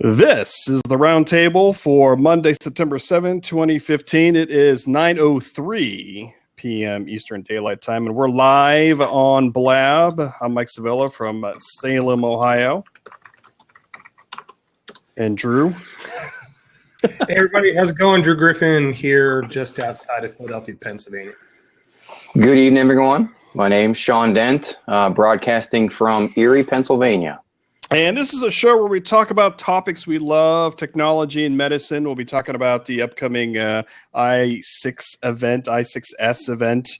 This is the Roundtable for Monday, September 7th, 2015. It is 9:03 p.m. Eastern Daylight Time, and we're live on Blab. I'm Mike Sevilla from Salem, Ohio. And Drew. Hey, everybody. How's it going? Drew Griffin here just outside of Philadelphia, Pennsylvania. Good evening, everyone. My name's Sean Dent, broadcasting from Erie, Pennsylvania. And this is a show where we talk about topics we love, technology and medicine. We'll be talking about the upcoming I6S event.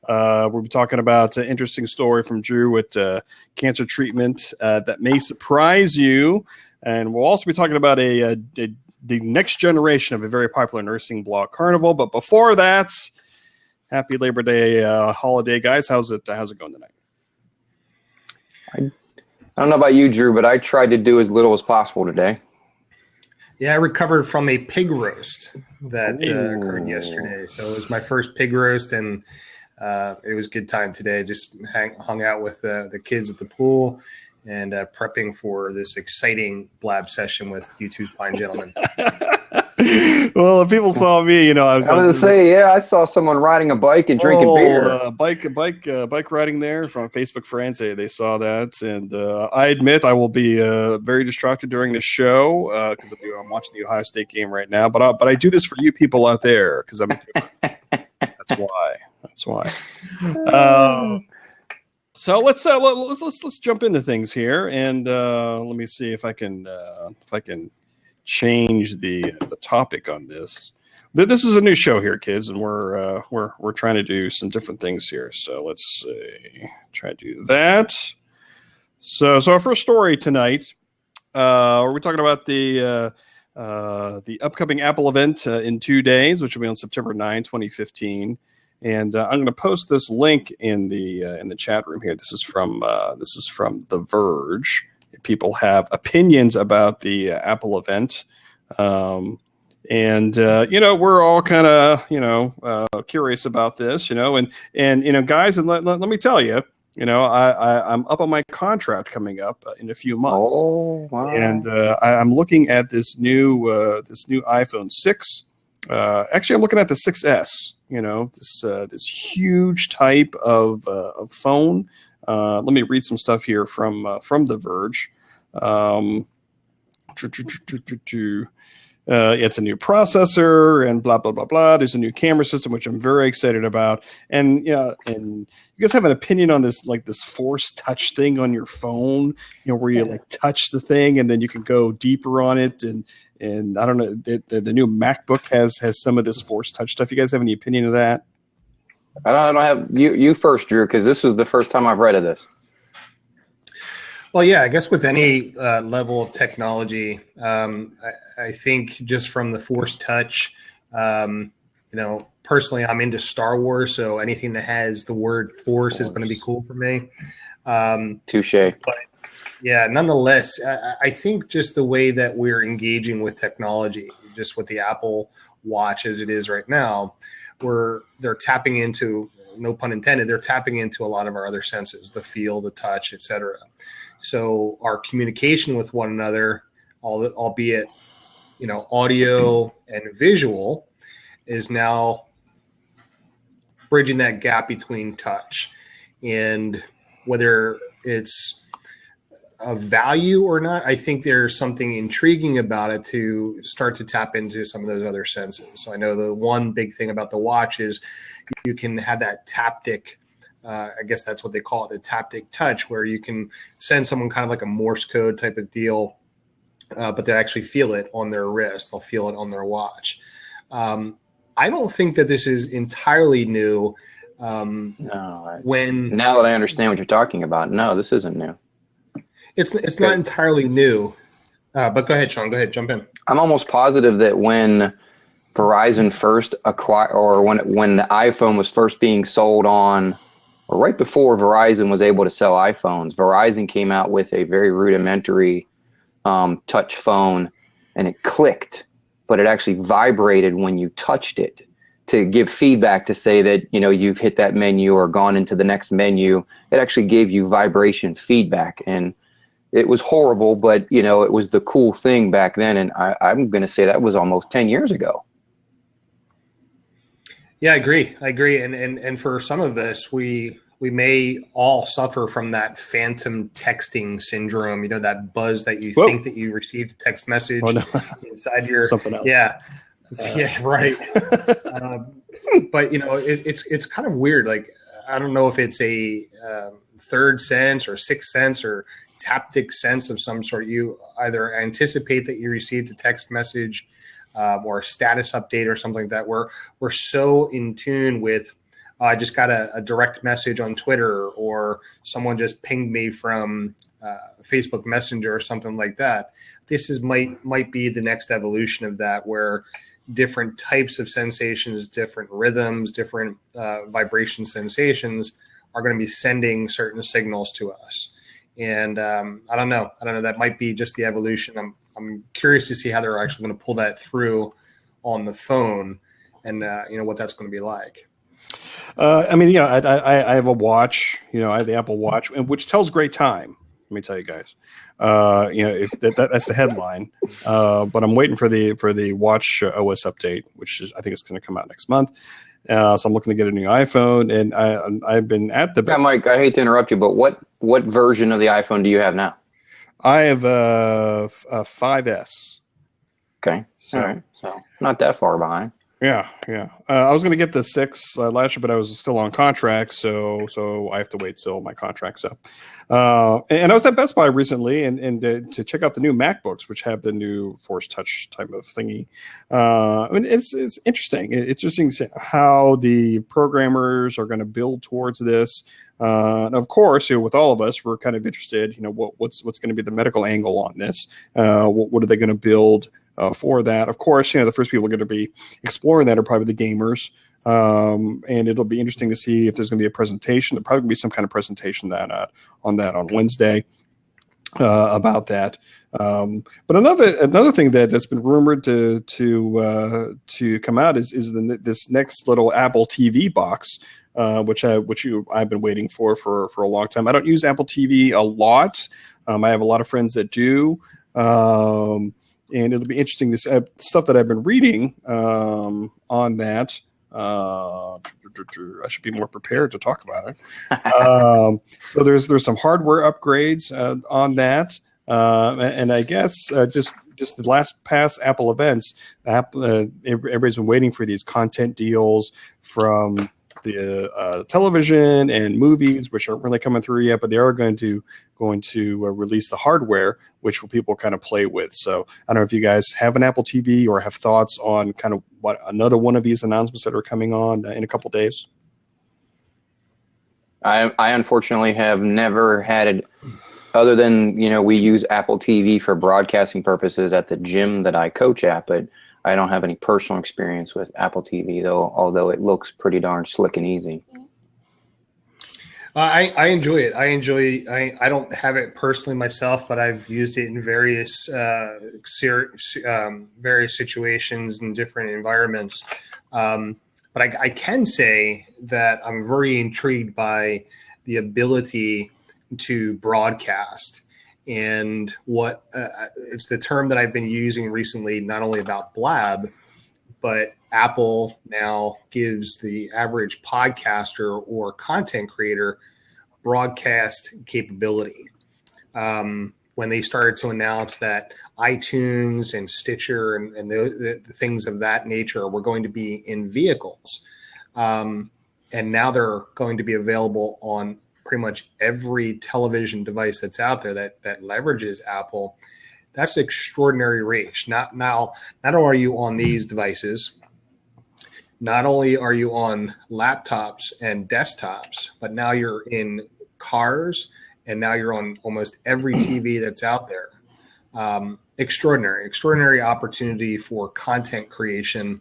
We'll be talking about an interesting story from Drew with cancer treatment that may surprise you. And we'll also be talking about the next generation of a very popular nursing blog, Carnival. But before that, happy Labor Day holiday, guys. How's it going tonight? I don't know about you, Drew, but I tried to do as little as possible today. Yeah, I recovered from a pig roast that occurred yesterday. So it was my first pig roast, and it was a good time today. Just hung out with the kids at the pool and prepping for this exciting Blab session with you two fine gentlemen. Well, if people saw me, I was going to say, I saw someone riding a bike and drinking beer. Bike riding there from Facebook friends. They saw that, and I admit I will be very distracted during the show because I'm watching the Ohio State game right now. But I do this for you people out there because that's why. So let's jump into things here, and let me see if I can change the topic on this. This is a new show here, kids, and we're trying to do some different things here. So let's try to do that. So our first story tonight, we're talking about the upcoming Apple event in 2 days, which will be on September 9, 2015. And I'm going to post this link in the chat room here. This is from The Verge. People have opinions about the Apple event. We're all kind of, curious about this, and guys, and let me tell you, I'm up on my contract coming up in a few months. Oh, wow. And I'm looking at this new iPhone 6. Actually, I'm looking at the 6S, this huge type of phone. Let me read some stuff here from The Verge. It's a new processor and blah, blah, blah, blah. There's a new camera system, which I'm very excited about. And and you guys have an opinion on this, like this force touch thing on your phone, where you like touch the thing and then you can go deeper on it. And I don't know, the new MacBook has some of this force touch stuff. You guys have any opinion of that? I don't have you first, Drew, because this was the first time I've read of this. Well, yeah, I guess with any level of technology, I think just from the Force Touch, personally, I'm into Star Wars, so anything that has the word Force is going to be cool for me. Touche. But yeah, nonetheless, I think just the way that we're engaging with technology, just with the Apple Watch as it is right now, they're tapping into, no pun intended, they're tapping into a lot of our other senses, the feel, the touch, etc. So our communication with one another, albeit, audio and visual, is now bridging that gap between touch. And whether it's of value or not, I think there's something intriguing about it to start to tap into some of those other senses. So I know the one big thing about the watch is you can have that taptic, I guess that's what they call it, a taptic touch, where you can send someone kind of like a Morse code type of deal, but they actually feel it on their wrist. They'll feel it on their watch. I don't think that this is entirely new. Now that I understand what you're talking about, no, this isn't new. It's not entirely new, but go ahead, Sean. Go ahead, jump in. I'm almost positive that when Verizon first acquired, or when the iPhone was first being sold on, or right before Verizon was able to sell iPhones, Verizon came out with a very rudimentary touch phone, and it clicked, but it actually vibrated when you touched it to give feedback to say that, you've hit that menu or gone into the next menu. It actually gave you vibration feedback. And it was horrible, but it was the cool thing back then. And I'm going to say that was almost 10 years ago. Yeah, I agree. And for some of this, we may all suffer from that phantom texting syndrome. That buzz that you think that you received a text message inside your something else. Yeah, yeah, right. But it's kind of weird. Like, I don't know if it's a third sense or sixth sense or taptic sense of some sort. You either anticipate that you received a text message or a status update or something like that. We're so in tune with. I just got a direct message on Twitter, or someone just pinged me from Facebook Messenger or something like that. This might be the next evolution of that, where different types of sensations, different rhythms, different vibration sensations are going to be sending certain signals to us. And I don't know. That might be just the evolution. I'm curious to see how they're actually going to pull that through on the phone, and what that's going to be like. I have a watch. I have the Apple Watch, which tells great time. Let me tell you guys. If that's the headline. But I'm waiting for the Watch OS update, which I think it's going to come out next month. So I'm looking to get a new iPhone, and I've been at the. Yeah, Mike, I hate to interrupt you, but what version of the iPhone do you have now? I have a 5S. Okay, all right, so not that far behind. Yeah. I was going to get the 6 last year, but I was still on contract, so I have to wait till my contract's up. And I was at Best Buy recently, and to check out the new MacBooks, which have the new Force Touch type of thingy. It's interesting. It's interesting to see how the programmers are going to build towards this. And of course, with all of us, we're kind of interested. What's going to be the medical angle on this? What are they going to build? For that, of course, the first people are going to be exploring that are probably the gamers, and it'll be interesting to see if there's going to be a presentation. There'll probably be some kind of presentation on Wednesday about that. But another thing that's been rumored to come out is this next little Apple TV box, which I've been waiting for a long time. I don't use Apple TV a lot. I have a lot of friends that do. And it'll be interesting to see stuff that I've been reading on that. I should be more prepared to talk about it. So there's some hardware upgrades on that, and I guess just the past Apple events, everybody's been waiting for these content deals from the television and movies, which aren't really coming through yet, but they are going to release the hardware, which people kind of play with. So I don't know if you guys have an Apple TV or have thoughts on kind of what another one of these announcements that are coming on in a couple days. I unfortunately have never had it, other than we use Apple TV for broadcasting purposes at the gym that I coach at, but I don't have any personal experience with Apple TV, although it looks pretty darn slick and easy. I enjoy it. I don't have it personally myself, but I've used it in various situations and different environments. But I can say that I'm very intrigued by the ability to broadcast. And what it's the term that I've been using recently, not only about Blab, but Apple now gives the average podcaster or content creator broadcast capability. When they started to announce that iTunes and Stitcher and the things of that nature were going to be in vehicles, and now they're going to be available on pretty much every television device that's out there that leverages Apple. That's extraordinary reach. Not only are you on these devices, not only are you on laptops and desktops, but now you're in cars, and now you're on almost every TV that's out there. Extraordinary opportunity for content creation,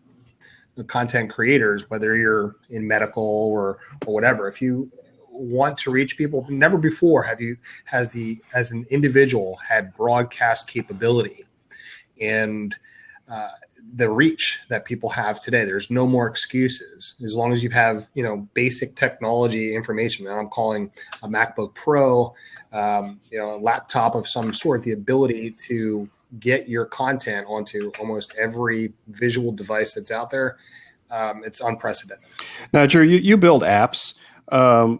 content creators, whether you're in medical or whatever. If you want to reach people, never before as an individual had broadcast capability. And the reach that people have today. There's no more excuses. As long as you have, basic technology information, and I'm calling a MacBook Pro, a laptop of some sort, the ability to get your content onto almost every visual device that's out there, it's unprecedented. Now, Drew, you build apps.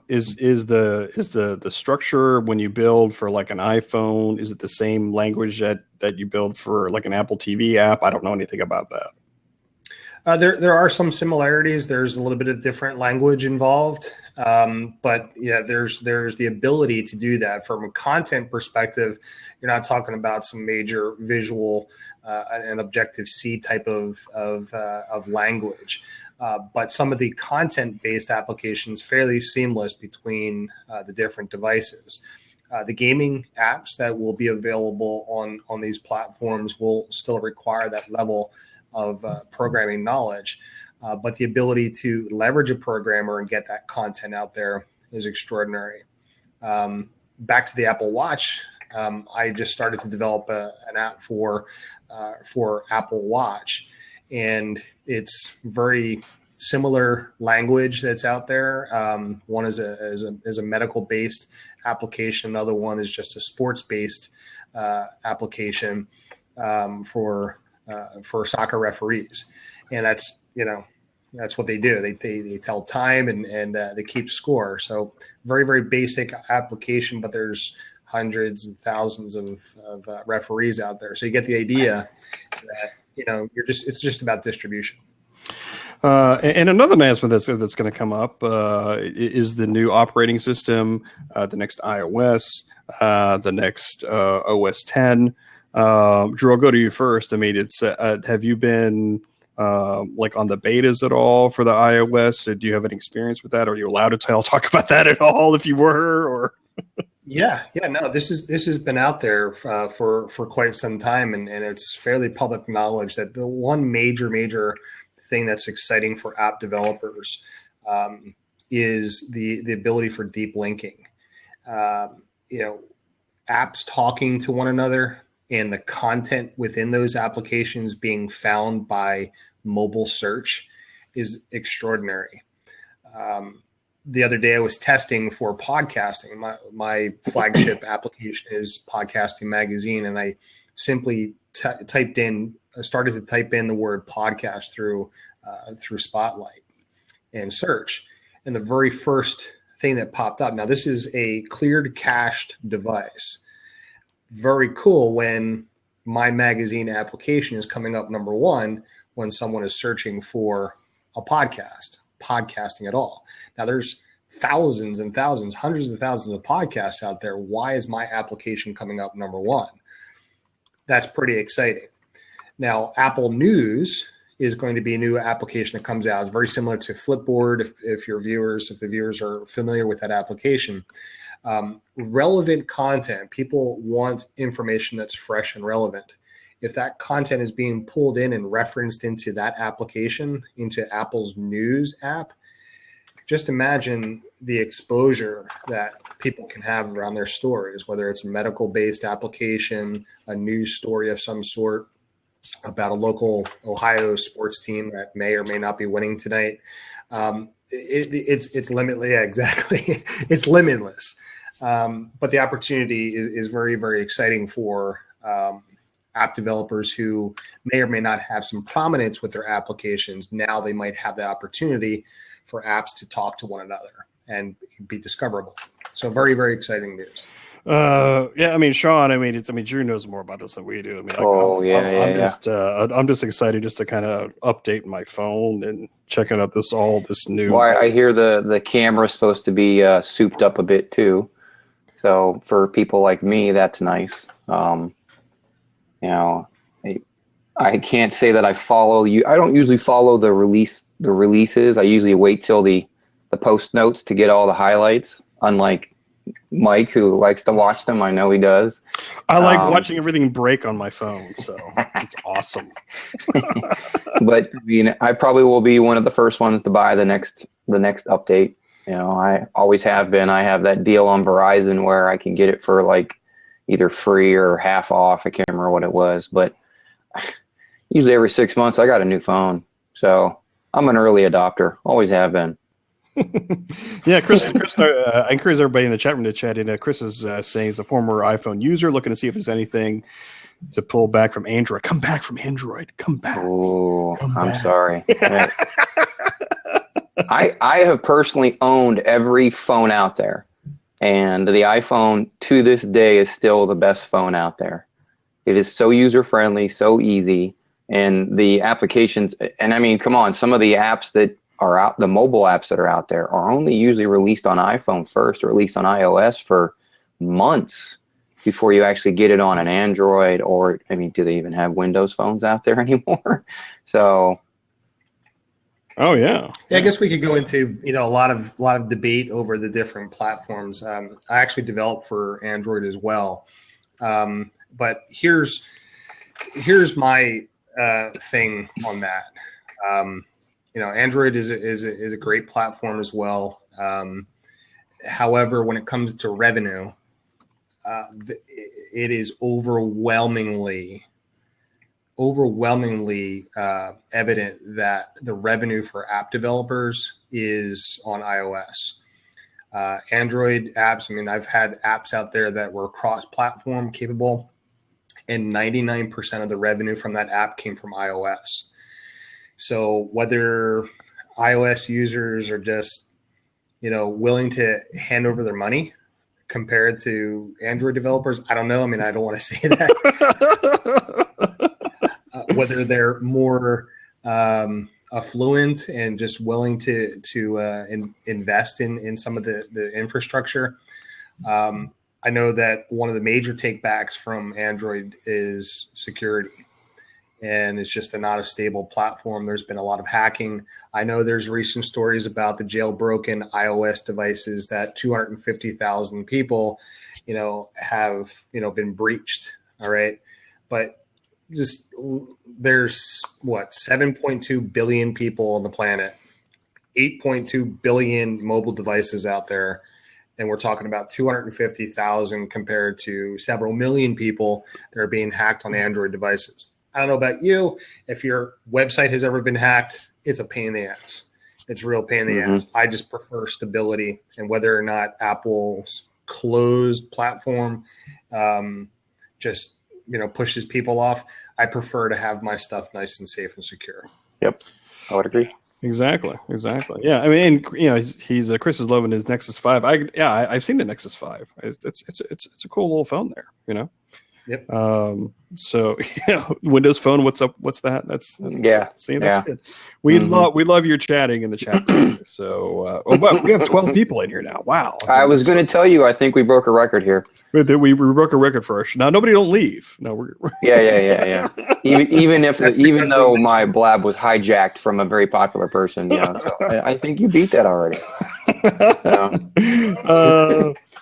Is the structure when you build for like an iPhone, is it the same language that you build for like an Apple TV app? I don't know anything about that. There are some similarities. There's a little bit of different language involved, but yeah, there's the ability to do that. From a content perspective, you're not talking about some major visual and Objective-C type of language. But some of the content-based applications fairly seamless between the different devices. The gaming apps that will be available on these platforms will still require that level of programming knowledge, but the ability to leverage a programmer and get that content out there is extraordinary. Back to the Apple Watch, I just started to develop an app for Apple Watch, and it's very similar language that's out there. One is a medical based application. Another one is just a sports based application for soccer referees, and that's what they do. They tell time and they keep score. So very, very basic application, but there's hundreds and thousands of referees out there. So you get the idea that it's just about distribution. And another announcement that's going to come up is the new operating system, the next iOS, the next OS 10. Drew, I'll go to you first. I mean, it's have you been like on the betas at all for the iOS? Or do you have any experience with that? Are you allowed to talk about that at all if you were? Or Yeah, no, this has been out there for quite some time, and it's fairly public knowledge that the one major thing that's exciting for app developers is the ability for deep linking. Apps talking to one another and the content within those applications being found by mobile search is extraordinary. The other day I was testing for podcasting. My flagship application is Podcasting Magazine, and I simply started to type in the word podcast through Spotlight and search. And the very first thing that popped up, now this is a cleared cached device. Very cool when my magazine application is coming up number one when someone is searching for a podcasting at all. Now there's thousands and thousands, hundreds of thousands of podcasts out there. Why is my application coming up number one? That's pretty exciting. Now, Apple News is going to be a new application that comes out. It's very similar to Flipboard. If the viewers are familiar with that application, relevant content, people want information that's fresh and relevant. If that content is being pulled in and referenced into that application, into Apple's News app, just imagine the exposure that people can have around their stories, whether it's a medical-based application, a news story of some sort about a local Ohio sports team that may or may not be winning tonight. It's limitless. Yeah, exactly. It's limitless. But the opportunity is very, very exciting for app developers who may or may not have some prominence with their applications. Now they might have the opportunity for apps to talk to one another and be discoverable. So very, very exciting news. Yeah, I mean, Sean, Drew knows more about this than we do. I'm just excited just to kind of update my phone and checking out this new. Well, I hear the camera's supposed to be souped up a bit too. So for people like me, that's nice. I can't say that I follow you. I don't usually follow the releases. I usually wait till the post notes to get all the highlights, unlike Mike, who likes to watch them. I know he does. I like watching everything break on my phone, so it's awesome. But I probably will be one of the first ones to buy the next update. I always have been. I have that deal on Verizon where I can get it for like either free or half off. I can't remember what it was, but Usually every 6 months, I got a new phone. So I'm an early adopter. Always have been. Yeah, Chris I encourage everybody in the chat room to chat in. Chris is saying he's a former iPhone user, looking to see if there's anything to pull back from Android. Come back from Android. Come back. Oh, Come I'm back. sorry. I have personally owned every phone out there, and the iPhone to this day is still the best phone out there. It is so user friendly, so easy, and the applications. And I mean, come on, some of the apps that are out, the mobile apps that are out there, are only usually released on iPhone first, or at least on iOS for months before you actually get it on an Android. Or I mean, do they even have Windows phones out there anymore? So. Oh yeah. Yeah, I guess we could go into a lot of debate over the different platforms. I actually developed for Android as well, but here's my thing on that. Android is a great platform as well. However, when it comes to revenue, it is overwhelmingly evident that the revenue for app developers is on iOS. Android apps, I mean, I've had apps out there that were cross-platform capable, and 99% of the revenue from that app came from iOS. So whether iOS users are just, willing to hand over their money compared to Android developers, I don't know. I mean, I don't want to say that. Whether they're more affluent and just willing to invest in some of the infrastructure. I know that one of the major takebacks from Android is security, and it's just not a stable platform. There's been a lot of hacking. I know there's recent stories about the jailbroken iOS devices that 250,000 people, have, been breached. All right. But just there's 7.2 billion people on the planet, 8.2 billion mobile devices out there. And we're talking about 250,000 compared to several million people that are being hacked on Android devices. I don't know about you. If your website has ever been hacked, it's a pain in the ass. It's a real pain in the ass. I just prefer stability, and whether or not Apple's closed platform just pushes people off, I prefer to have my stuff nice and safe and secure. Yep, I would agree. Exactly. Yeah, I mean, he's Chris is loving his Nexus 5. I've seen the Nexus 5. It's a cool little phone there. Yep. So Windows Phone. What's up? What's that? That's good. We love your chatting in the chat room. So we have 12 people in here now. Wow. I was going to tell you, I think we broke a record here. We broke a record first. Now nobody don't leave. No, we're yeah. Even though my Blab was hijacked from a very popular person, so I think you beat that already.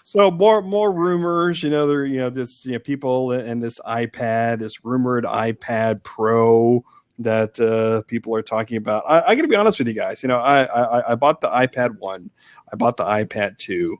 So more rumors. This people and this iPad, this rumored iPad Pro that people are talking about. I got to be honest with you guys. I bought the iPad 1. I bought the iPad 2.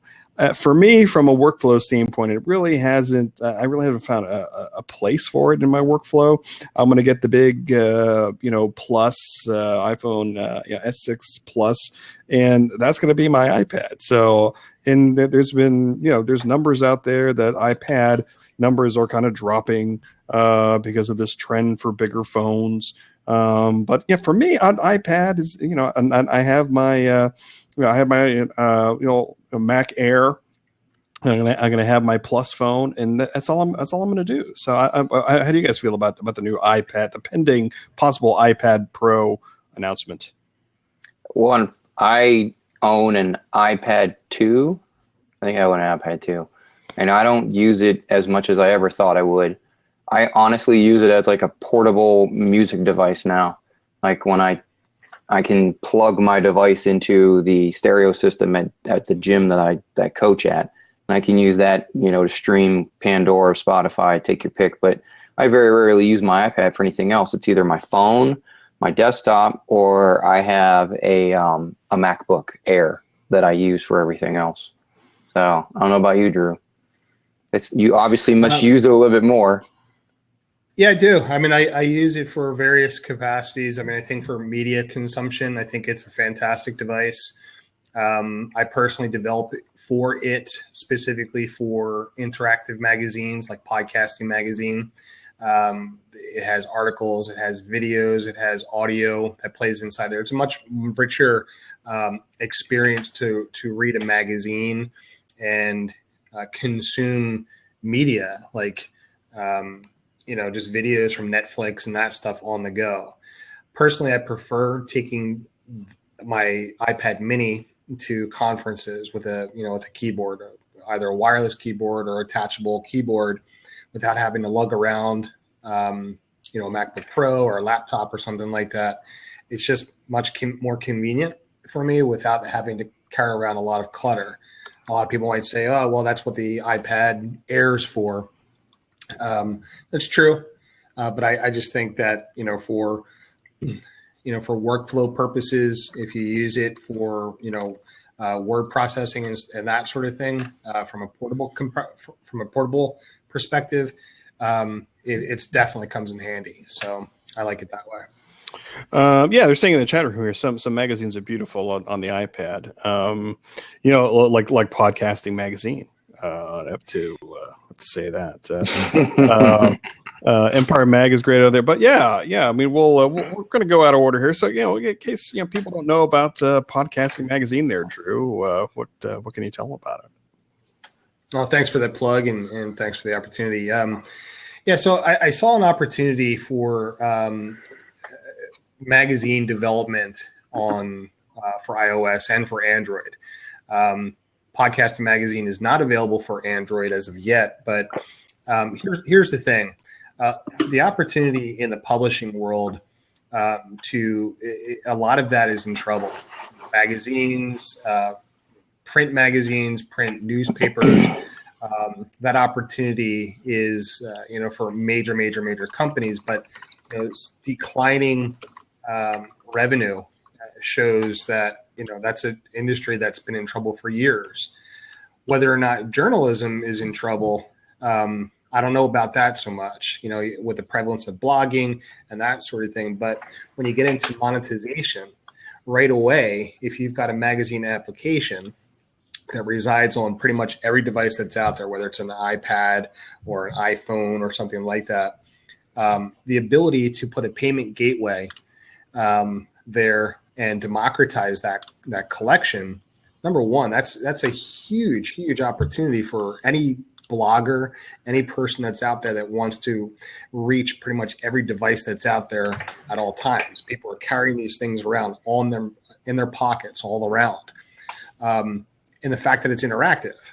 For me, from a workflow standpoint, it really hasn't. I really haven't found a place for it in my workflow. I'm going to get the big, Plus iPhone S6 Plus, and that's going to be my iPad. So, and there's been, there's numbers out there that iPad numbers are kind of dropping because of this trend for bigger phones. But yeah, for me, on iPad is, and I have my. I have my Mac Air. I'm gonna have my Plus phone, and that's all I'm gonna do. So, how do you guys feel about the new iPad, the pending possible iPad Pro announcement? One, I own an iPad 2. I think I own an iPad 2, and I don't use it as much as I ever thought I would. I honestly use it as like a portable music device now. Like when I can plug my device into the stereo system at the gym that I coach at, and I can use that, to stream Pandora, Spotify, take your pick. But I very rarely use my iPad for anything else. It's either my phone, my desktop, or I have a MacBook Air that I use for everything else. So I don't know about you, Drew. You obviously must use it a little bit more. Yeah, I do. I mean, I use it for various capacities. I mean, I think for media consumption, I think it's a fantastic device. I personally developed it for it specifically for interactive magazines like Podcasting Magazine. It has articles, it has videos, it has audio that plays inside there. It's a much richer experience to read a magazine and consume media like just videos from Netflix and that stuff on the go. Personally, I prefer taking my iPad Mini to conferences with a keyboard, either a wireless keyboard or attachable keyboard, without having to lug around, a MacBook Pro or a laptop or something like that. It's just much more convenient for me without having to carry around a lot of clutter. A lot of people might say, "Oh, well, that's what the iPad Air is for." That's true, but I just think that for workflow purposes, if you use it for word processing and that sort of thing, from a portable perspective, it's definitely comes in handy. So I like it that way. Yeah, they're saying in the chat room here some magazines are beautiful on the iPad. Like Podcasting Magazine. I have to say that. Empire Mag is great out there, but yeah. I mean, we're going to go out of order here. So in case people don't know about Podcasting Magazine, there, Drew, what can you tell them about it? Well, thanks for that plug and thanks for the opportunity. So I saw an opportunity for magazine development on for iOS and for Android. Podcasting Magazine is not available for Android as of yet, but here's the thing. The opportunity in the publishing world a lot of that is in trouble. Magazines, print magazines, print newspapers, that opportunity is, for major companies, but declining revenue shows that, that's an industry that's been in trouble for years. Whether or not journalism is in trouble, I don't know about that so much, with the prevalence of blogging and that sort of thing. But when you get into monetization, right away, if you've got a magazine application that resides on pretty much every device that's out there, whether it's an iPad or an iPhone or something like that, the ability to put a payment gateway there and democratize that collection, number one, that's a huge opportunity for any blogger, any person that's out there that wants to reach pretty much every device that's out there at all times. People are carrying these things around in their pockets all around. And the fact that it's interactive.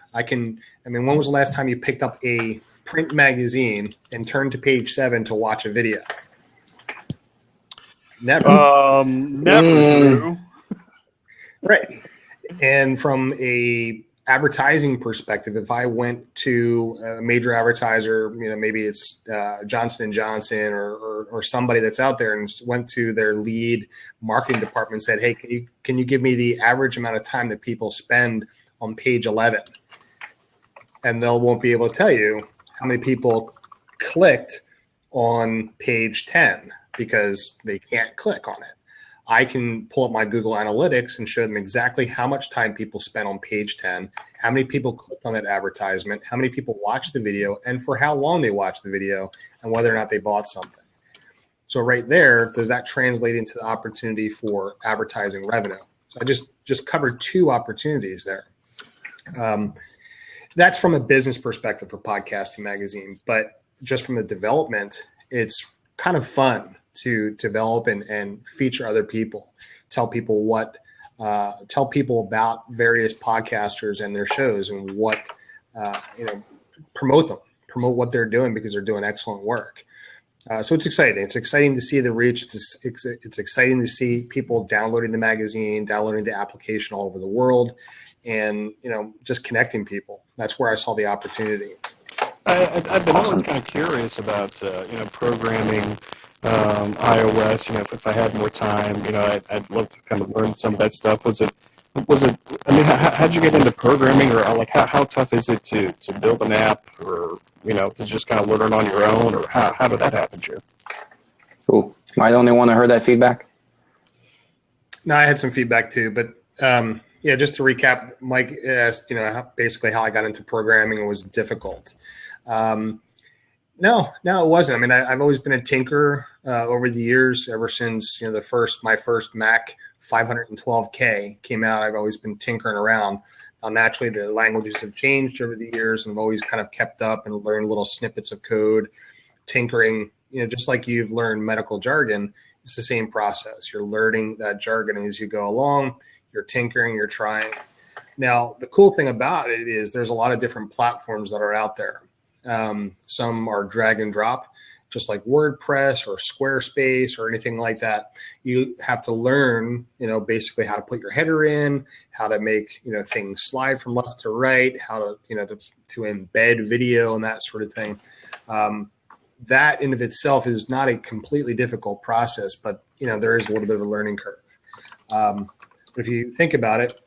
When was the last time you picked up a print magazine and turned to page 7 to watch a video? Never. Never. Right. And from a advertising perspective, if I went to a major advertiser, maybe it's Johnson & Johnson or somebody that's out there, and went to their lead marketing department and said, "Hey, can you give me the average amount of time that people spend on page 11?" And they won't be able to tell you how many people clicked on page 10 because they can't click on it. I can pull up my Google Analytics and show them exactly how much time people spent on page 10, how many people clicked on that advertisement, how many people watched the video, and for how long they watched the video, and whether or not they bought something. So right there, does that translate into the opportunity for advertising revenue? So I just covered 2 opportunities there. That's from a business perspective for Podcasting Magazine, but just from the development, it's kind of fun to develop and feature other people, tell people about various podcasters and their shows and what, promote what they're doing because they're doing excellent work. So it's exciting. It's exciting to see the reach. It's exciting to see people downloading the magazine, downloading the application all over the world, and just connecting people. That's where I saw the opportunity. I've been always kind of curious about programming iOS. If I had more time, I'd love to kind of learn some of that stuff. Was was it? I mean, how'd you get into programming, or like how tough is it to build an app, or to just kind of learn it on your own, or how did that happen, Drew? Cool. Am I the only one that heard that feedback? No, I had some feedback too, but yeah, just to recap, Mike asked, basically how I got into programming. It was difficult. No, it wasn't. I mean, I've always been a tinkerer over the years. Ever since my first Mac 512K came out, I've always been tinkering around. Now, naturally, the languages have changed over the years, and I've always kind of kept up and learned little snippets of code, tinkering. Just like you've learned medical jargon, it's the same process. You're learning that jargon as you go along. You're tinkering. You're trying. Now, the cool thing about it is there's a lot of different platforms that are out there. Some are drag and drop, just like WordPress or Squarespace or anything like that. You have to learn, basically how to put your header in, how to make, things slide from left to right, how to, to embed video and that sort of thing. That in of itself is not a completely difficult process, but, there is a little bit of a learning curve. But if you think about it,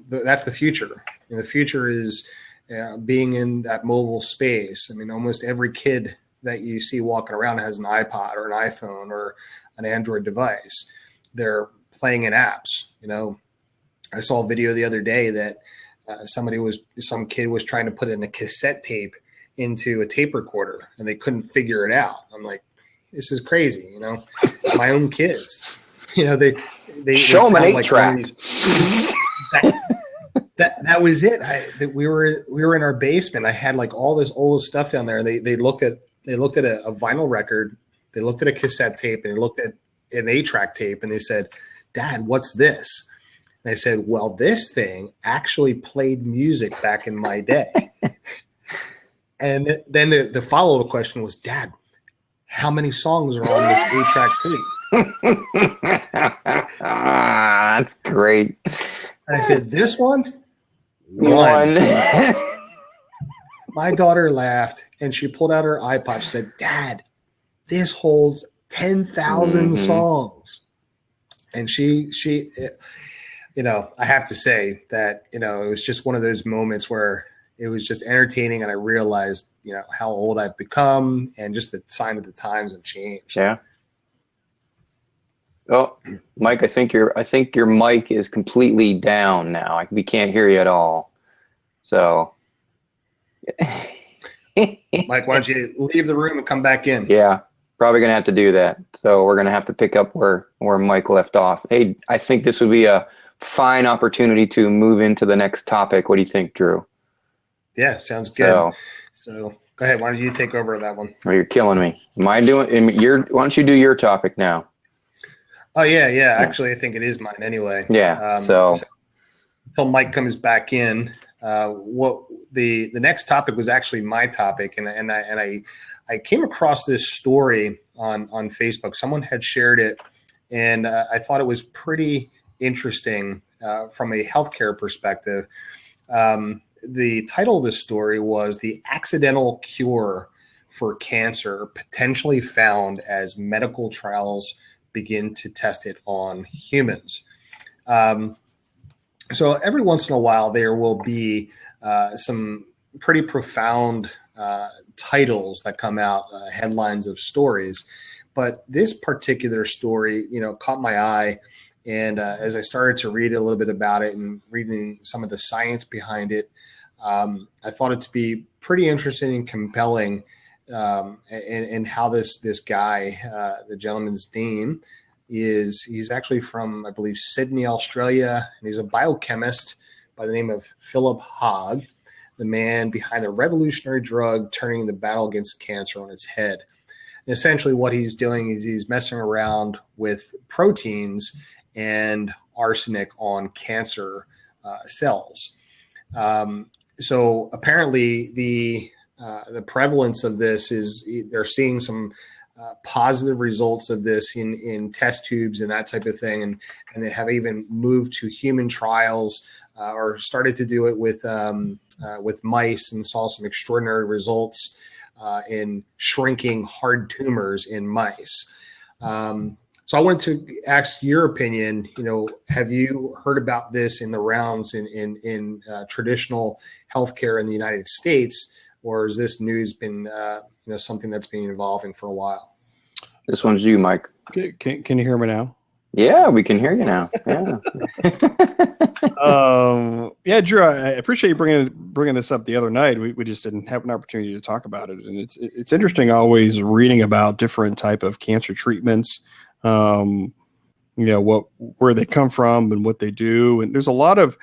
that's the future. The future is being in that mobile space. I mean, almost every kid that you see walking around has an iPod or an iPhone or an Android device. They're playing in apps. I saw a video the other day that some kid was trying to put in a cassette tape into a tape recorder, and they couldn't figure it out. I'm like, this is crazy. My own kids, they show them an 8-track. That was it. We were in our basement. I had like all this old stuff down there. They looked at a vinyl record. They looked at a cassette tape, and they looked at an 8-track tape, and they said, "Dad, what's this?" And I said, "Well, this thing actually played music back in my day." And then the follow-up question was, "Dad, how many songs are on this 8-track tape?" That's great. And I said, "This one? One." My daughter laughed, and she pulled out her iPod. She said, "Dad, this holds 10,000 songs." And she, I have to say that, it was just one of those moments where it was just entertaining, and I realized, how old I've become, and just the sign of the times have changed. Yeah. Oh, Mike, I think your mic is completely down now. We can't hear you at all. So, Mike, why don't you leave the room and come back in? Yeah, probably gonna have to do that. So we're gonna have to pick up where Mike left off. Hey, I think this would be a fine opportunity to move into the next topic. What do you think, Drew? Yeah, sounds good. So go ahead. Why don't you take over that one? Oh, you're killing me. Why don't you do your topic now? Oh yeah. Actually, I think it is mine anyway. Yeah. So until Mike comes back in, what the next topic was actually my topic, and I came across this story on Facebook. Someone had shared it, and I thought it was pretty interesting from a healthcare perspective. The title of this story was "The Accidental Cure for Cancer Potentially Found as Medical Trials Begin to Test It on Humans." So every once in a while, there will be some pretty profound titles that come out, headlines of stories. But this particular story, caught my eye. And as I started to read a little bit about it and reading some of the science behind it, I thought it to be pretty interesting and compelling, and how this guy, the gentleman's name he's actually from, I believe, Sydney, Australia, and he's a biochemist by the name of Philip Haag, the man behind the revolutionary drug turning the battle against cancer on its head. And essentially what he's doing is he's messing around with proteins and arsenic on cancer cells. So apparently the prevalence of this is they're seeing some positive results of this in test tubes and that type of thing, and they have even moved to human trials or started to do it with mice, and saw some extraordinary results in shrinking hard tumors in mice. So I wanted to ask your opinion. Have you heard about this in the rounds in traditional healthcare in the United States, or has this news been something that's been evolving for a while? This one's you, Mike. Can you hear me now? Yeah, we can hear you now. Yeah. Yeah, Drew, I appreciate you bringing this up the other night. We just didn't have an opportunity to talk about it, and it's interesting always reading about different type of cancer treatments. Where they come from and what they do, and there's a lot of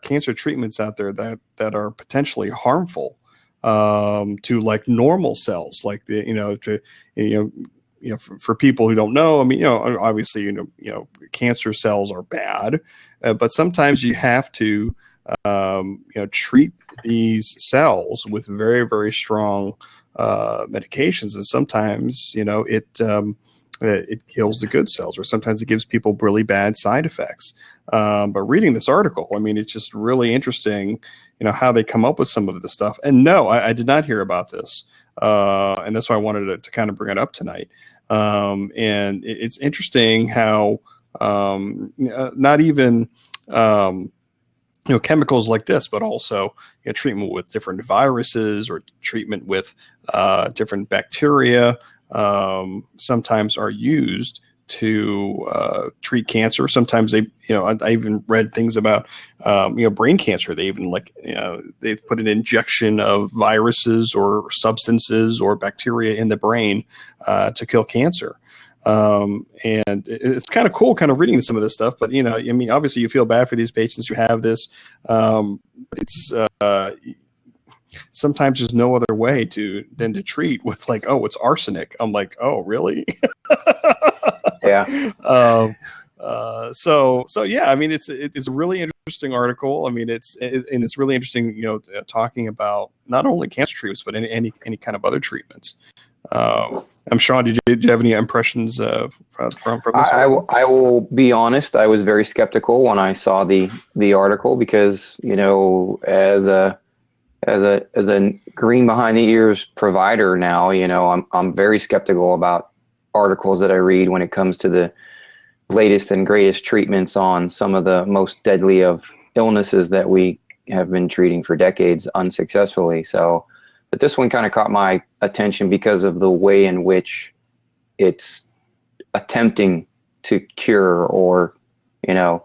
cancer treatments out there that are potentially harmful to like normal cells, like for people who don't know, I mean, obviously, cancer cells are bad, but sometimes you have to, treat these cells with very, very strong medications, and sometimes, it kills the good cells, or sometimes it gives people really bad side effects. But reading this article, I mean, it's just really interesting, how they come up with some of this stuff. And no, I did not hear about this. And that's why I wanted to kind of bring it up tonight. And it's interesting how not even chemicals like this, but also treatment with different viruses or treatment with different bacteria sometimes are used to treat cancer. Sometimes I even read things about brain cancer. They even they put an injection of viruses or substances or bacteria in the brain to kill cancer. And it's kind of cool kind of reading some of this stuff, but obviously you feel bad for these patients who have this. It's sometimes there's no other way than to treat with it's arsenic. I'm like, oh, really? Yeah. So yeah, I mean, it's a really interesting article. I mean, it's really interesting, talking about not only cancer treatments, but any kind of other treatments. I'm Sean. Did you have any impressions from this? I will be honest. I was very skeptical when I saw the article because as a green behind the ears provider now, I'm very skeptical about articles that I read when it comes to the latest and greatest treatments on some of the most deadly of illnesses that we have been treating for decades unsuccessfully. So, but this one kind of caught my attention because of the way in which it's attempting to cure or, I don't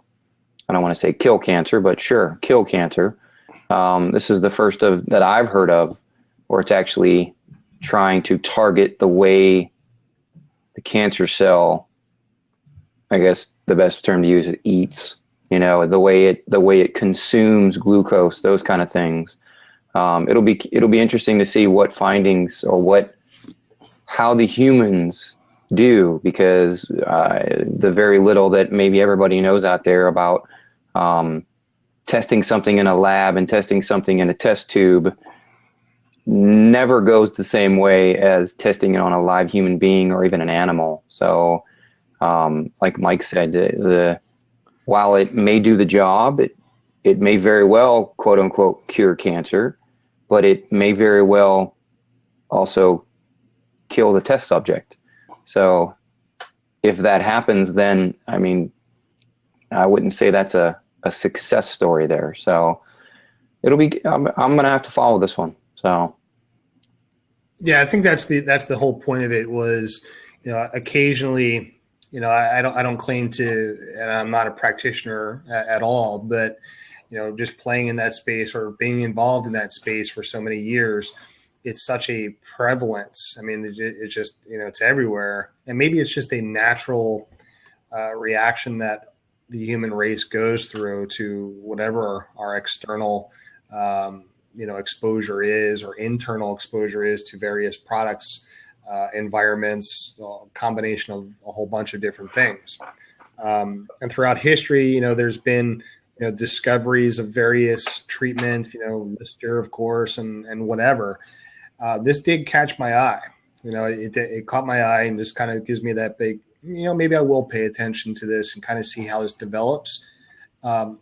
want to say kill cancer, but sure, kill cancer. This is the first that I've heard of where it's actually trying to target the way the cancer cell, I guess the best term to use is eats, the way it consumes glucose, those kind of things. It'll be interesting to see what findings or how the humans do, because the very little that maybe everybody knows out there about testing something in a lab and testing something in a test tube never goes the same way as testing it on a live human being or even an animal. So, like Mike said, while it may do the job, it may very well, quote unquote, cure cancer, but it may very well also kill the test subject. So if that happens, then, I mean, I wouldn't say that's a success story there. So I'm going to have to follow this one. So. Yeah, I think that's the whole point of it was, occasionally, I don't claim to, and I'm not a practitioner at all, but, just playing in that space or being involved in that space for so many years, it's such a prevalence. I mean, it's just, it's everywhere. And maybe it's just a natural reaction that the human race goes through to whatever our external, exposure is, or internal exposure is to various products, environments, combination of a whole bunch of different things. And throughout history, there's been, discoveries of various treatments, Lister, of course, and whatever. This did catch my eye. It caught my eye and just kind of gives me that big, maybe I will pay attention to this and kind of see how this develops. The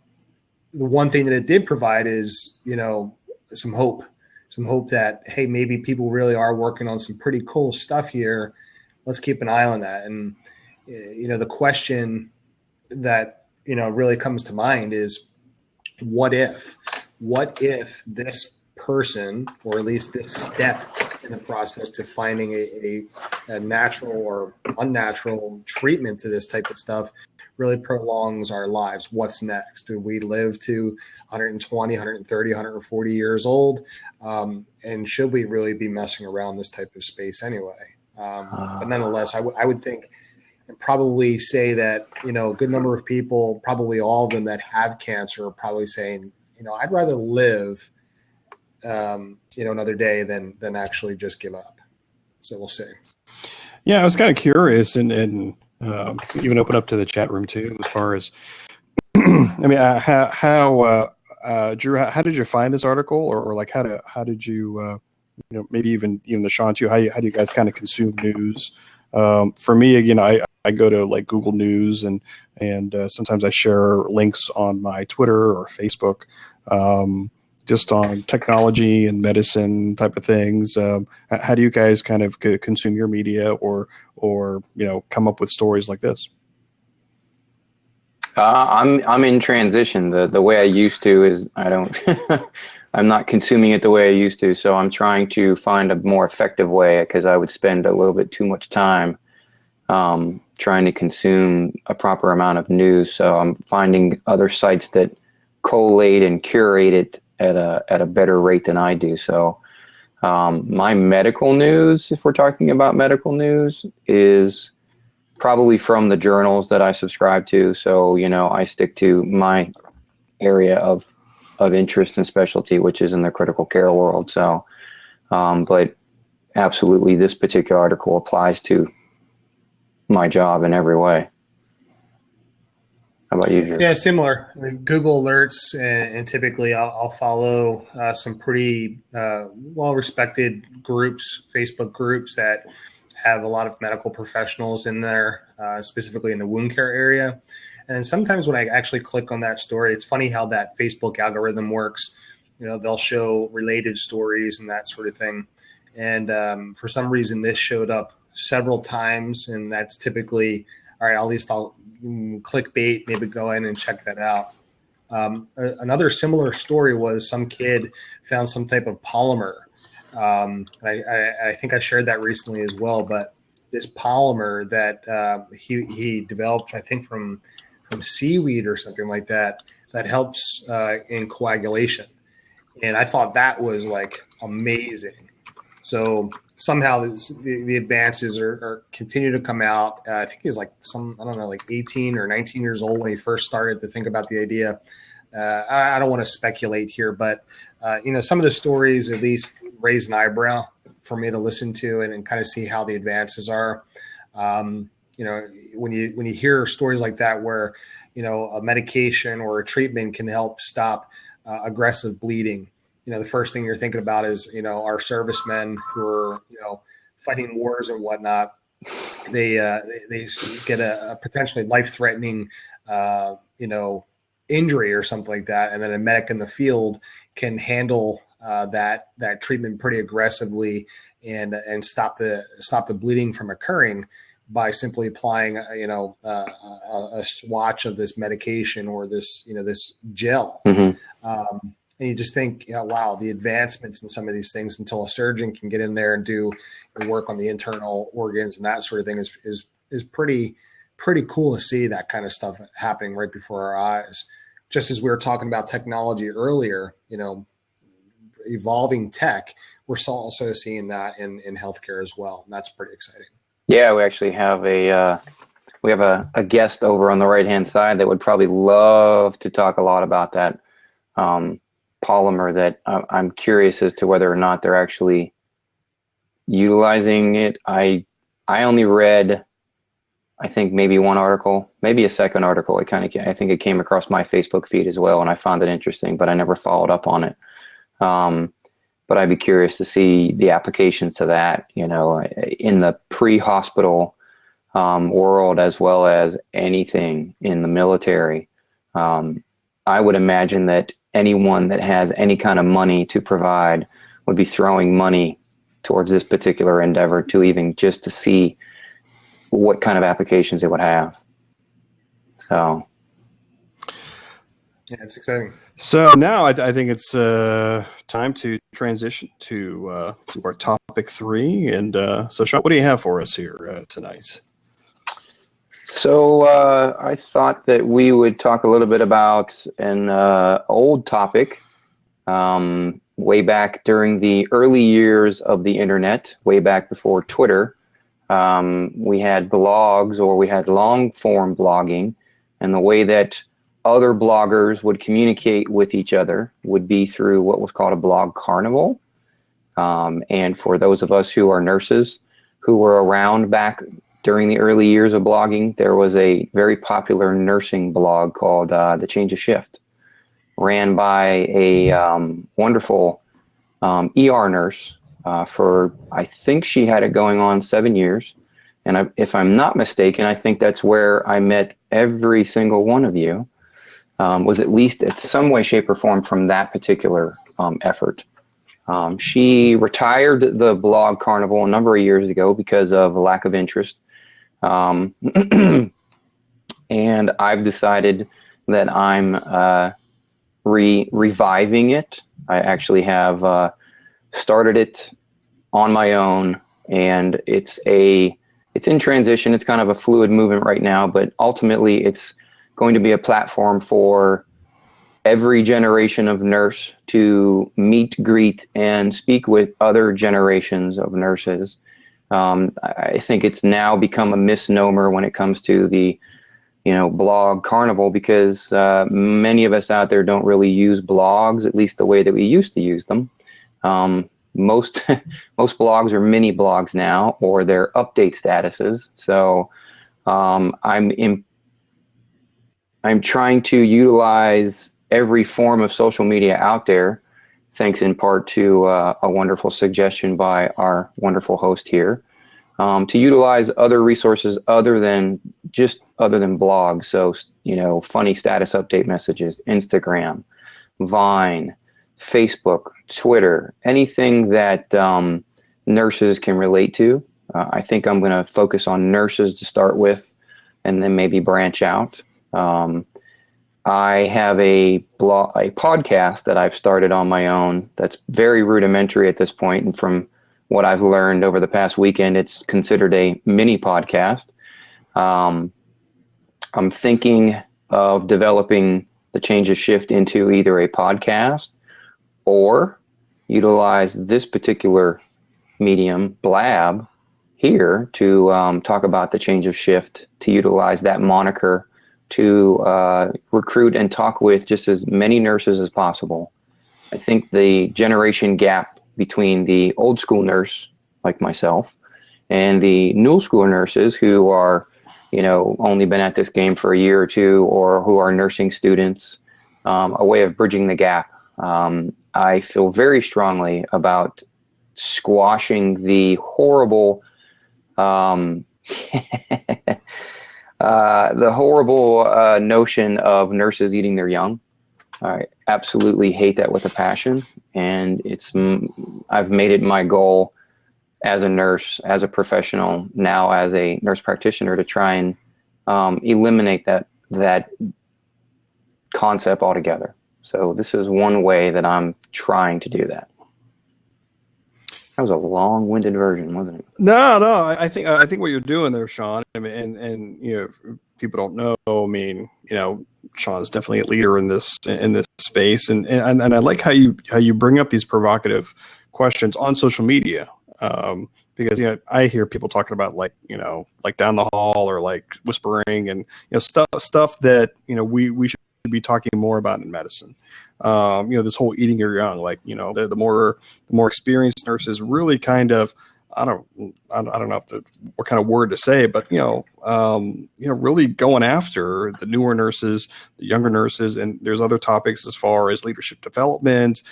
one thing that it did provide is, some hope that, hey, maybe people really are working on some pretty cool stuff here. Let's keep an eye on that. And, the question that, really comes to mind is, what if this person, or at least this step in the process to finding a natural or unnatural treatment to this type of stuff really prolongs our lives? What's next? Do we live to 120, 130, 140 years old? And should we really be messing around this type of space anyway? But nonetheless, I would think and probably say that, a good number of people, probably all of them that have cancer, are probably saying, I'd rather live, another day than actually just give up. So we'll see. Yeah, I was kind of curious, and even open up to the chat room too, as far as, I mean, how Drew, how did you find this article, or like how did you, maybe even the Sean too, how do you guys kind of consume news? For me, again, I go to like Google News, and sometimes I share links on my Twitter or Facebook, just on technology and medicine type of things. How do you guys kind of consume your media, or come up with stories like this? I'm in transition. The way I used to is I don't. I'm not consuming it the way I used to, so I'm trying to find a more effective way, because I would spend a little bit too much time trying to consume a proper amount of news. So I'm finding other sites that collate and curate it at a better rate than I do. So my medical news, if we're talking about medical news, is probably from the journals that I subscribe to. So, I stick to my area of interest and specialty, which is in the critical care world. So, but absolutely, this particular article applies to my job in every way. How about you, Drew? Yeah, similar. I mean, Google alerts, and typically I'll follow some pretty well-respected groups, Facebook groups that have a lot of medical professionals in there, specifically in the wound care area. And sometimes when I actually click on that story, it's funny how that Facebook algorithm works. They'll show related stories and that sort of thing. And for some reason, this showed up several times, and that's typically, all right, at least I'll clickbait, maybe go in and check that out. Another similar story was some kid found some type of polymer. I think I shared that recently as well, but this polymer that he developed, I think from seaweed or something like that helps in coagulation. And I thought that was like amazing. So somehow the advances are continue to come out. I think he's like like 18 or 19 years old when he first started to think about the idea. I don't want to speculate here, but some of the stories at least raise an eyebrow for me to listen to and kind of see how the advances are. When you hear stories like that, where a medication or a treatment can help stop aggressive bleeding, the first thing you're thinking about is our servicemen who are fighting wars and whatnot. They get a potentially life-threatening injury or something like that, and then a medic in the field can handle that treatment pretty aggressively and stop the bleeding from occurring by simply applying a swatch of this medication or this gel. Mm-hmm. And you just think, wow, the advancements in some of these things, until a surgeon can get in there and do work on the internal organs and that sort of thing, is pretty cool to see that kind of stuff happening right before our eyes. Just as we were talking about technology earlier, evolving tech, we're also seeing that in healthcare as well. And that's pretty exciting. Yeah, we actually have a guest over on the right-hand side that would probably love to talk a lot about that polymer that I'm curious as to whether or not they're actually utilizing it. I only read, I think, maybe one article, maybe a second article. I think it came across my Facebook feed as well, and I found it interesting, but I never followed up on it. But I'd be curious to see the applications to that, in the pre-hospital world, as well as anything in the military. I would imagine that anyone that has any kind of money to provide would be throwing money towards this particular endeavor, to even just to see what kind of applications it would have. So. Yeah, it's exciting. So now I think it's time to transition to our topic 3. And so, Sean, what do you have for us here tonight? So I thought that we would talk a little bit about an old topic way back during the early years of the internet, way back before Twitter. We had blogs, or we had long-form blogging, and the way that other bloggers would communicate with each other would be through what was called a blog carnival. And for those of us who are nurses who were around back during the early years of blogging, there was a very popular nursing blog called The Change of Shift, ran by a wonderful ER nurse for, I think she had it going on 7 years. And if I'm not mistaken, I think that's where I met every single one of you, was at least in some way, shape, or form from that particular effort. She retired the blog carnival a number of years ago because of a lack of interest. And I've decided that I'm reviving it. I actually have started it on my own, and it's in transition. It's kind of a fluid movement right now, but ultimately it's going to be a platform for every generation of nurse to meet, greet, and speak with other generations of nurses. I think it's now become a misnomer when it comes to the blog carnival, because many of us out there don't really use blogs, at least the way that we used to use them. Most blogs are mini blogs now, or they're update statuses. So I'm trying to utilize every form of social media out there, thanks in part to a wonderful suggestion by our wonderful host here, to utilize other resources other than blogs. So, funny status update messages, Instagram, Vine, Facebook, Twitter, anything that nurses can relate to. I think I'm going to focus on nurses to start with, and then maybe branch out. I have a podcast that I've started on my own that's very rudimentary at this point, and from what I've learned over the past weekend, it's considered a mini podcast. I'm thinking of developing The Change of Shift into either a podcast or utilize this particular medium, Blab, here to talk about The Change of Shift, to utilize that moniker to recruit and talk with just as many nurses as possible. I think the generation gap between the old school nurse, like myself, and the new school nurses who are, only been at this game for a year or two, or who are nursing students, a way of bridging the gap. I feel very strongly about squashing the horrible notion of nurses eating their young. I absolutely hate that with a passion, and I've made it my goal as a nurse, as a professional, now as a nurse practitioner, to try and eliminate that concept altogether. So this is one way that I'm trying to do that. That was a long-winded version, wasn't it? No. I think what you're doing there, Sean. I mean, and if people don't know, Sean's definitely a leader in this space, and I like how you bring up these provocative questions on social media, because I hear people talking about like down the hall, or like whispering, and stuff that we should be talking more about in medicine. This whole eating your young, like the more experienced nurses really kind of, I don't know what kind of word to say, but really going after the newer nurses, the younger nurses, and there's other topics as far as leadership development,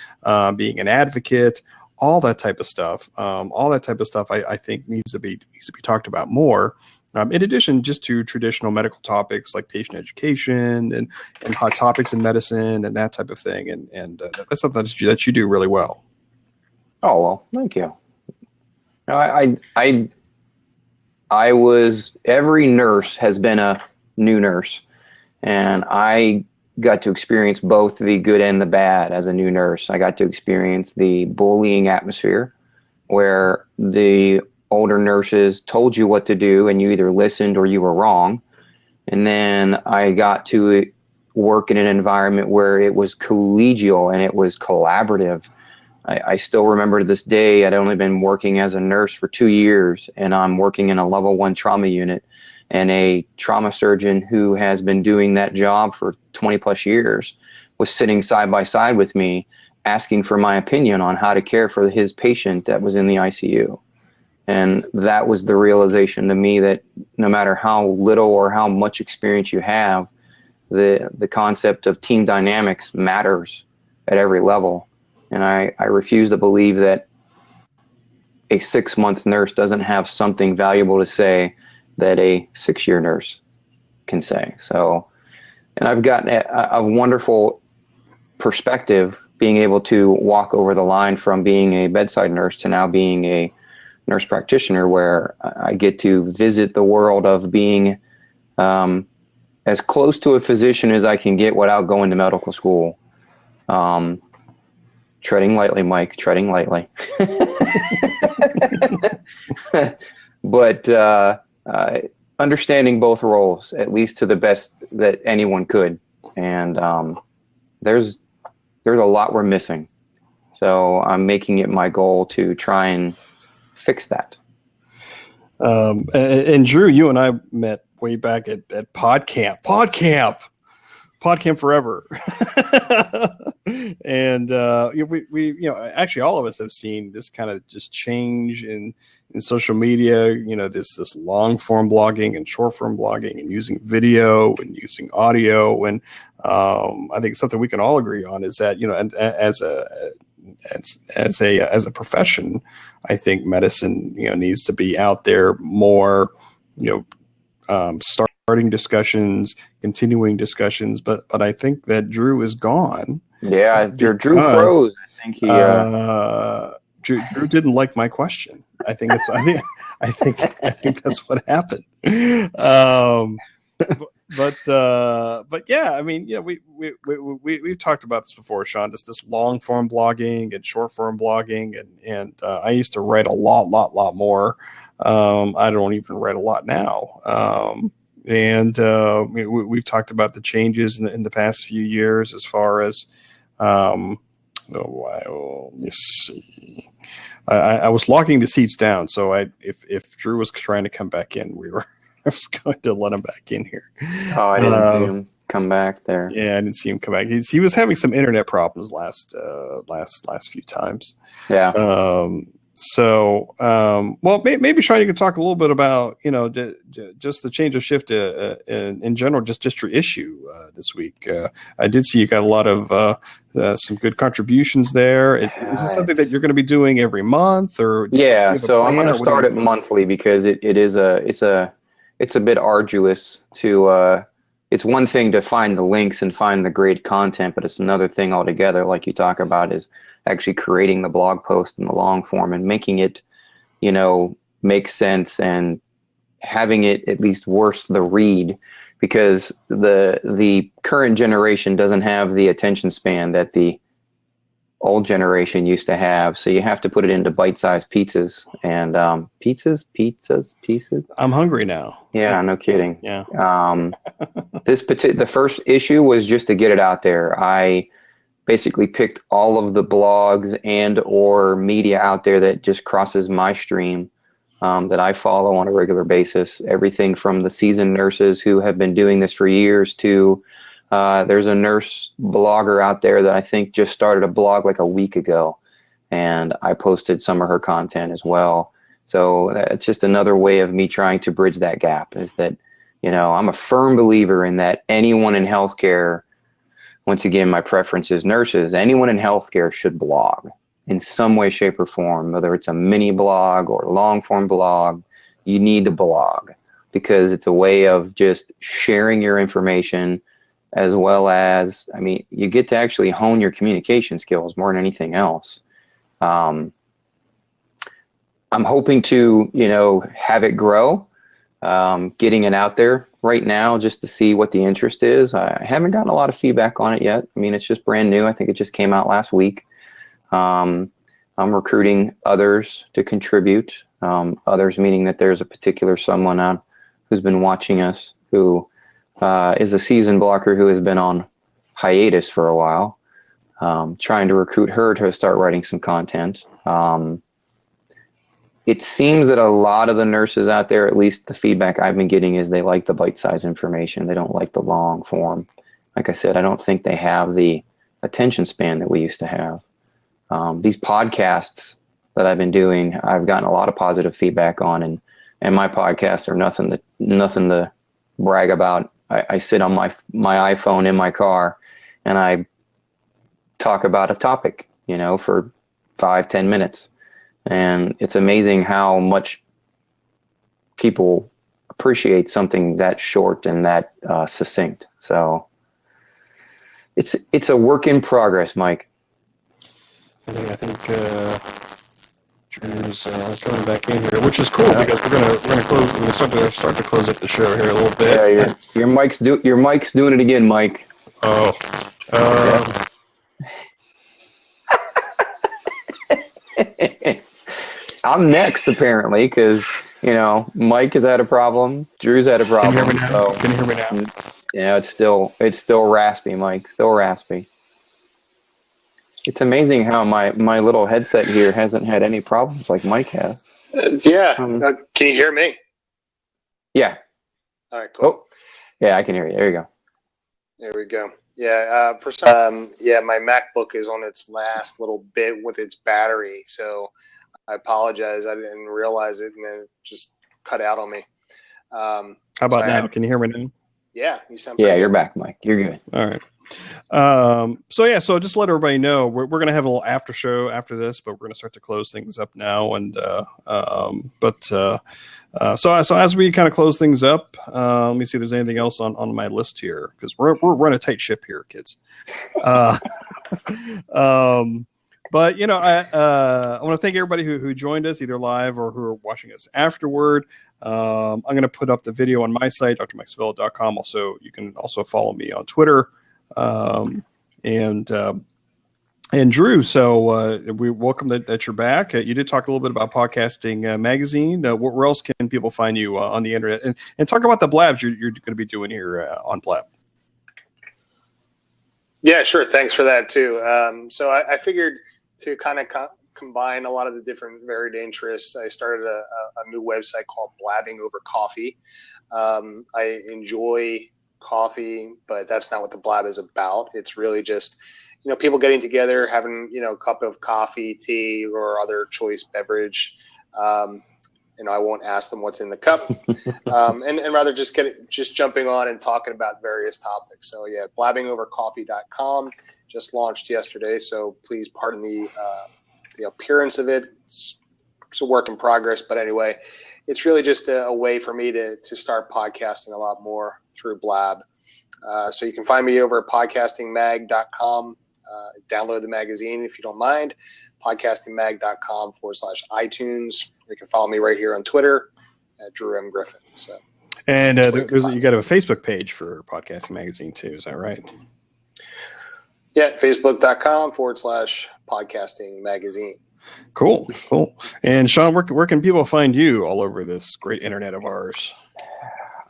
being an advocate, all that type of stuff. I think needs to be talked about more. In addition, just to traditional medical topics like patient education and hot topics in medicine and that type of thing, and that's something that you do really well. Oh well, thank you. I every nurse has been a new nurse, and I got to experience both the good and the bad as a new nurse. I got to experience the bullying atmosphere where the older nurses told you what to do and you either listened or you were wrong. And then I got to work in an environment where it was collegial and it was collaborative. I still remember to this day, I'd only been working as a nurse for 2 years, and I'm working in a level 1 trauma unit, and a trauma surgeon who has been doing that job for 20 plus years was sitting side by side with me asking for my opinion on how to care for his patient that was in the ICU. And that was the realization to me that no matter how little or how much experience you have, the concept of team dynamics matters at every level. And I refuse to believe that a 6-month nurse doesn't have something valuable to say that a 6-year nurse can say. So, and I've gotten a wonderful perspective being able to walk over the line from being a bedside nurse to now being a nurse practitioner, where I get to visit the world of being as close to a physician as I can get without going to medical school. Treading lightly, Mike, treading lightly. But understanding both roles, at least to the best that anyone could. And there's a lot we're missing. So I'm making it my goal to try and fix that. And Drew, you and I met way back at PodCamp forever. And we actually all of us have seen this kind of just change in social media, this long form blogging and short form blogging and using video and using audio. And I think something we can all agree on is that, and as a profession, I think medicine, needs to be out there more, starting discussions, continuing discussions, but I think that Drew is gone. Yeah, Drew froze. I think he. Drew didn't like my question. I think that's what happened. But yeah, I mean, yeah, we've talked about this before, Sean. This long form blogging and short form blogging, and I used to write a lot more. I don't even write a lot now. And we've talked about the changes in the past few years as far as, let me see. I was locking the seats down, so if Drew was trying to come back in, I was going to let him back in here. Oh, I didn't see him come back there. Yeah, I didn't see him come back. He was having some internet problems last few times. Yeah. Well, maybe Sean, you could talk a little bit about just the change of shift in general, just your issue this week. I did see you got a lot of some good contributions there. Is this something that you're going to be doing every month, or yeah? So I'm going to start it monthly because it's a bit arduous to. It's one thing to find the links and find the great content, but it's another thing altogether, like you talk about, is actually creating the blog post in the long form and making it, make sense and having it at least worth the read, because the current generation doesn't have the attention span that the old generation used to have. So you have to put it into bite-sized pizzas and pieces. I'm hungry now. Yeah, no kidding. Yeah. The first issue was just to get it out there. I basically picked all of the blogs and or media out there that just crosses my stream, that I follow on a regular basis. Everything from the seasoned nurses who have been doing this for years to there's a nurse blogger out there that I think just started a blog like a week ago, and I posted some of her content as well. So it's just another way of me trying to bridge that gap, is that, I'm a firm believer in that anyone in healthcare, once again, my preference is nurses, anyone in healthcare should blog in some way, shape, or form, whether it's a mini blog or long form blog. You need to blog because it's a way of just sharing your information, as well as, you get to actually hone your communication skills more than anything else. I'm hoping to, have it grow. getting it out there right now just to see what the interest is. I haven't gotten a lot of feedback on it yet. I mean, it's just brand new. I think it just came out last week. I'm recruiting others to contribute. Others meaning that there's a particular someone on who's been watching us who is a season blocker who has been on hiatus for a while. Trying to recruit her to start writing some content. It seems that a lot of the nurses out there, at least the feedback I've been getting, is they like the bite-sized information. They don't like the long form. Like I said, I don't think they have the attention span that we used to have. These podcasts that I've been doing, I've gotten a lot of positive feedback on, and my podcasts are nothing to brag about. I sit on my iPhone in my car, and I talk about a topic, for 5-10 minutes. And it's amazing how much people appreciate something that short and that succinct. So it's a work in progress, Mike. I think Drew's coming back in here, which is cool because we're gonna start to close up the show here a little bit. Yeah, your mic's doing it again, Mike. Oh. I'm next, apparently, because, Mike has had a problem. Drew's had a problem. Can you hear me now? Yeah, it's still raspy, Mike. Still raspy. It's amazing how my little headset here hasn't had any problems like Mike has. Yeah. Can you hear me? Yeah. All right, cool. Oh, yeah, I can hear you. There you go. There we go. Yeah, for some, my MacBook is on its last little bit with its battery, so I apologize. I didn't realize it, and then it just cut out on me. How about now? Can you hear me now? Yeah, you sound. Yeah, you're back, Mike. You're good. All right. So just let everybody know we're going to have a little after show after this, but we're going to start to close things up now. And so as we kind of close things up, let me see if there's anything else on my list here because we're running a tight ship here, kids. But I want to thank everybody who joined us either live or who are watching us afterward. I'm going to put up the video on my site, drmikesville.com. Also, you can also follow me on Twitter. And Drew, so we welcome that you're back. You did talk a little bit about Podcasting Magazine. Where else can people find you on the internet? And talk about the blabs you're going to be doing here on Blab. Yeah, sure. Thanks for that, too. So I figured to kind of combine a lot of the different varied interests, I started a new website called Blabbing Over Coffee. I enjoy coffee, but that's not what the Blab is about. It's really just, people getting together, having, a cup of coffee, tea, or other choice beverage. I won't ask them what's in the cup, and rather just jumping on and talking about various topics. So yeah, blabbingovercoffee.com just launched yesterday. So please pardon the appearance of it. It's a work in progress, but anyway, it's really just a way for me to start podcasting a lot more through Blab. So you can find me over at podcastingmag.com. Download the magazine if you don't mind. Podcastingmag.com/iTunes. You can follow me right here on Twitter at Drew M. Griffin. So, and you got a Facebook page for Podcasting Magazine too. Is that right? Yeah, Facebook.com/Podcasting Magazine. Cool. And Sean, where can people find you all over this great internet of ours?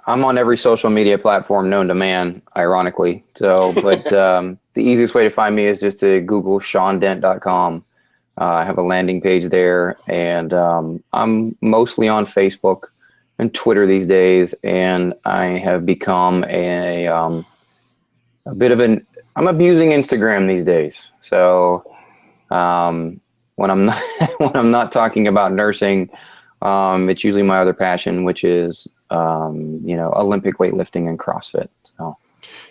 I'm on every social media platform known to man, ironically. So, but the easiest way to find me is just to Google SeanDent.com. I have a landing page there, and I'm mostly on Facebook and Twitter these days. And I have become a bit of I'm abusing Instagram these days. So when I'm not talking about nursing, it's usually my other passion, which is Olympic weightlifting and CrossFit. So.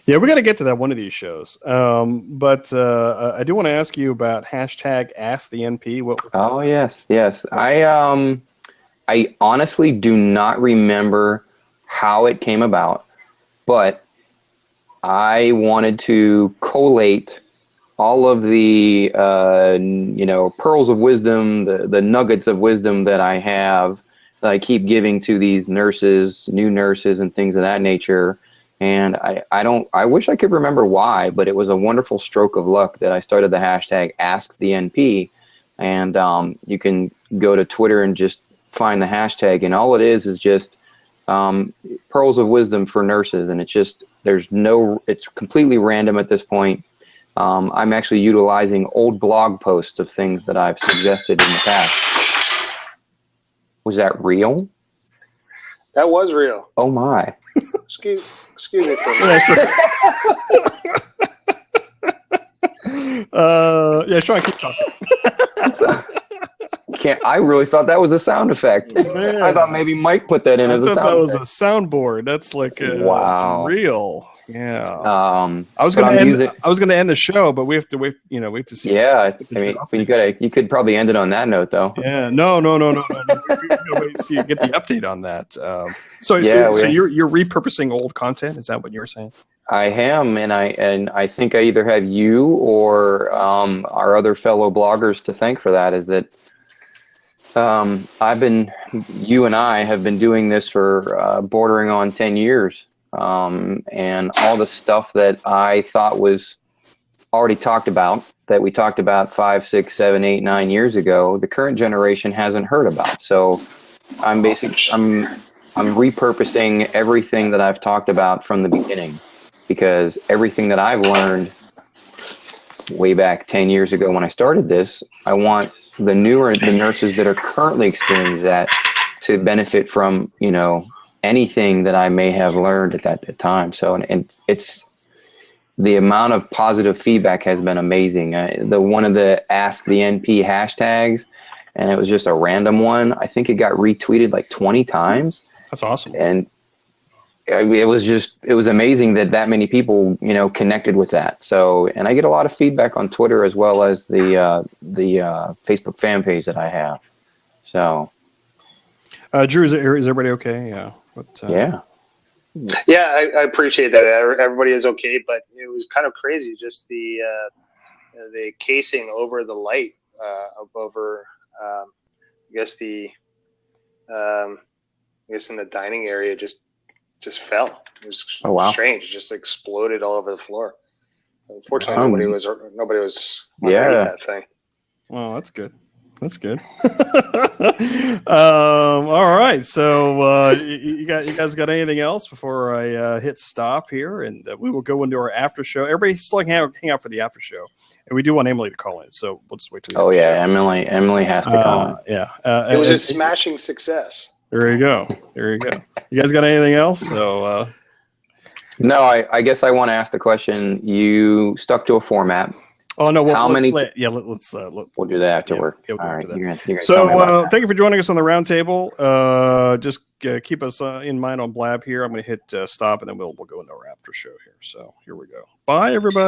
Yeah, we're going to get to that one of these shows. But I do want to ask you about #AskTheNP. Oh, yes. I honestly do not remember how it came about, but I wanted to collate all of the, pearls of wisdom, the nuggets of wisdom that I have that I keep giving to these nurses, new nurses, and things of that nature. And I wish I could remember why, but it was a wonderful stroke of luck that I started the hashtag AskTheNP. And you can go to Twitter and just find the hashtag, and all it is just pearls of wisdom for nurses. And it's completely random at this point. I'm actually utilizing old blog posts of things that I've suggested in the past. Was that real? That was real. Oh my. Excuse me for a minute. Yeah, Sean, keep talking. I really thought that was a sound effect. Man. I thought maybe Mike put that in as a sound that was effect. a soundboard. That's like Wow. It's real. Yeah. I was going to end the show, but we have to wait. We have to see. Yeah, I mean, you could probably end it on that note, though. Yeah. No. We're gonna wait to see get the update on that. So you're repurposing old content. Is that what you were saying? I am, and I think I either have you or our other fellow bloggers to thank for that. Is that you and I have been doing this for bordering on 10 years. And all the stuff that I thought was already talked about, that we talked about 5, 6, 7, 8, 9 years ago, the current generation hasn't heard about. So I'm repurposing everything that I've talked about from the beginning, because everything that I've learned way back 10 years ago when I started this, I want the nurses that are currently experiencing that to benefit from, anything that I may have learned at that time. So, and it's the amount of positive feedback has been amazing. One of the Ask the NP hashtags, and it was just a random one. I think it got retweeted like 20 times. That's awesome. And it was amazing that many people, connected with that. So, and I get a lot of feedback on Twitter as well as the Facebook fan page that I have. So, Drew, is everybody okay? Yeah. Yeah. Yeah, I appreciate that. Everybody is okay, but it was kind of crazy. Just the casing over the light over, I guess in the dining area just fell. It was strange. It just exploded all over the floor. Unfortunately, nobody was underneath that thing. Well, that's good. That's good. All right. So you guys got anything else before I hit stop here? And we will go into our after show. Everybody still hang out for the after show. And we do want Emily to call in. So we'll just wait till the show. Emily has to call in. Yeah. It was a smashing success. There you go. You guys got anything else? So no, I guess I want to ask the question. You stuck to a format. Oh no! How many? Let's we'll do that afterward. Yeah, all right. You're gonna so thank you for joining us on the roundtable. Just keep us in mind on Blab here. I'm going to hit stop, and then we'll go into our after show here. So here we go. Bye, everybody.